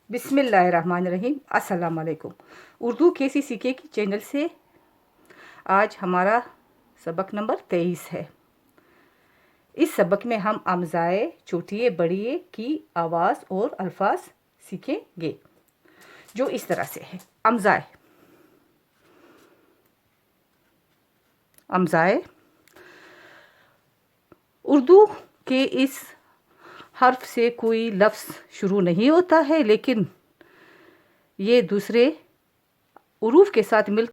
बिस्मिल्लाहिर्रहमानिर्रहीम। अस्सलाम वालेकुम। उर्दू कैसे सीखे की चैनल से आज हमारा सबक नंबर 23 है। इस सबक में हम अमज़ाए छोटिए बड़िए की आवाज़ और अल्फाज सीखेंगे, जो इस तरह से है। अमज़ाए, अमज़ाए उर्दू के इस हर्फ से कोई लफ्ज़ शुरू नहीं होता है, लेकिन ये दूसरे उरूफ के साथ मिल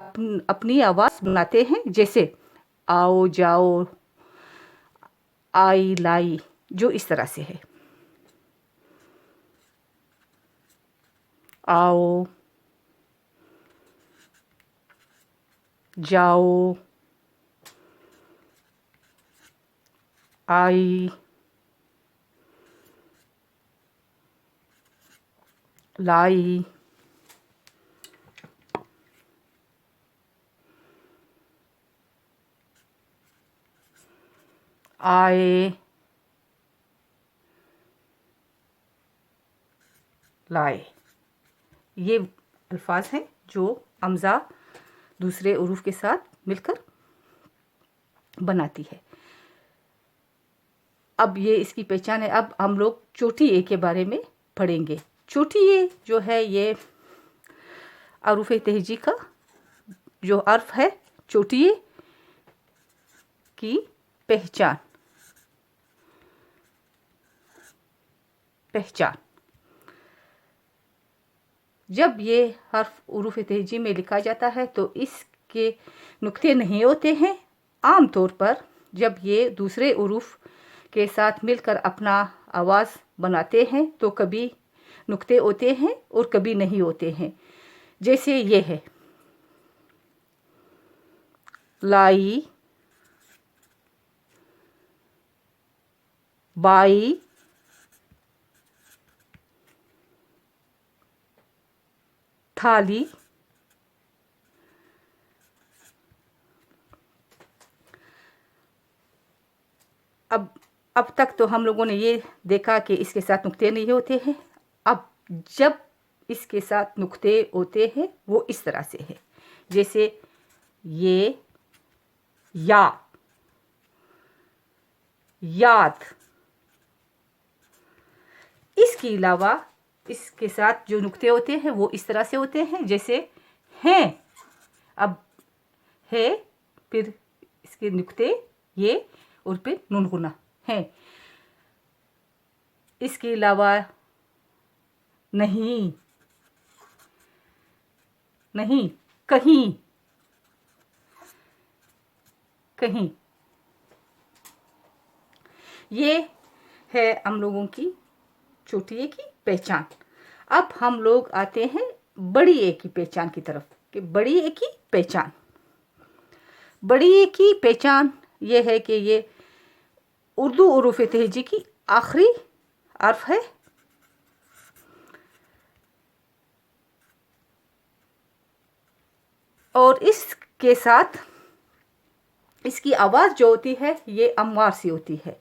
अपनी आवाज़ बनाते हैं, जैसे आओ, जाओ, आई, लाई, जो इस तरह से है। आओ, जाओ, आई, लाई, आए, लाए। ये अल्फाज हैं जो अमज़ा दूसरे उरूफ के साथ मिलकर बनाती है। अब ये इसकी पहचान है। अब हम लोग चोटी ए के बारे में पढ़ेंगे। चोटी ए जो है, ये अरूफ तहजी का जो अर्फ है, चोटी ए की पहचान। जब ये हर्फ उरूफ तहजी में लिखा जाता है तो इसके नुक्ते नहीं होते हैं। आम तौर पर जब ये दूसरे उरूफ के साथ मिलकर अपना आवाज़ बनाते हैं तो कभी नुक्ते होते हैं और कभी नहीं होते हैं। जैसे ये है लाई, बाई, थाली, अब तक तो हम लोगों ने ये देखा कि इसके साथ नुक्ते नहीं होते हैं। अब जब इसके साथ नुक्ते होते हैं वो इस तरह से है, जैसे ये या, याद। इसके अलावा इसके साथ जो नुक्ते होते हैं वो इस तरह से होते हैं, जैसे हैं। अब है, फिर इसके नुक्ते ये और फिर नून गुना है। इसके अलावा नहीं, नहीं, कहीं, कहीं। ये है हम लोगों की छोटी ए की पहचान। अब हम लोग आते हैं बड़ी ए की पहचान की तरफ कि बड़ी ए की पहचान। बड़ी ए की पहचान ये है कि ये उर्दू उरूफ तहजी की आखिरी हर्फ है और इसके साथ इसकी आवाज़ जो होती है ये अमवार सी होती है,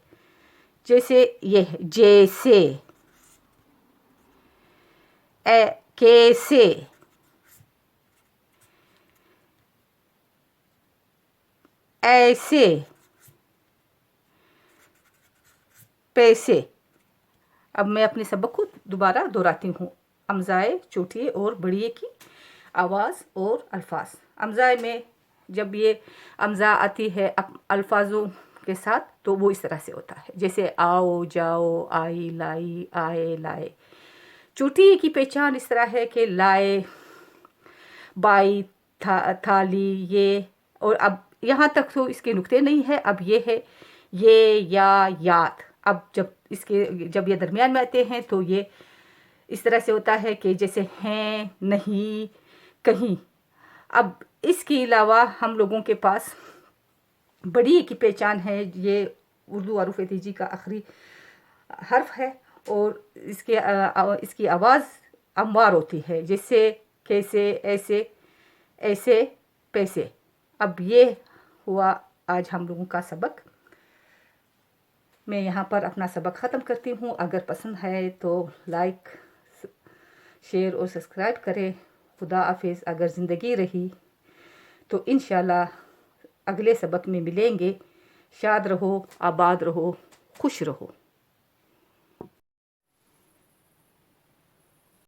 जैसे ये है जैसे, कैसे, ऐसे, पैसे। अब मैं अपने सबक को दोबारा दोहराती हूँ। अमज़ाए छोटी ए और बड़ी ए की आवाज़ और अल्फाज। अमज़ाए में जब ये अमज़ा आती है अल्फाजों के साथ तो वो इस तरह से होता है, जैसे आओ, जाओ, आई, लाई, आए, लाए। छोटी ए की पहचान इस तरह है कि लाए, बाई, थाली, ये। और अब यहाँ तक तो इसके नुक्ते नहीं है। अब ये है ये, या, याद। अब जब ये दरमियान में आते हैं तो ये इस तरह से होता है कि जैसे हैं, नहीं, कहीं। अब इसके अलावा हम लोगों के पास बड़ी ए की पहचान है। ये उर्दू अरूफ तहजी का आखिरी हर्फ है और इसकी आवाज़ अमवार होती है, जैसे कैसे, ऐसे, ऐसे, पैसे। अब ये हुआ आज हम लोगों का सबक। मैं यहाँ पर अपना सबक ख़त्म करती हूँ। अगर पसंद है तो लाइक, شیئر اور سبسکرائب کریں۔ خدا حافظ۔ اگر زندگی رہی تو انشاءاللہ اگلے سبق میں ملیں گے۔ شاد رہو، آباد رہو، خوش رہو۔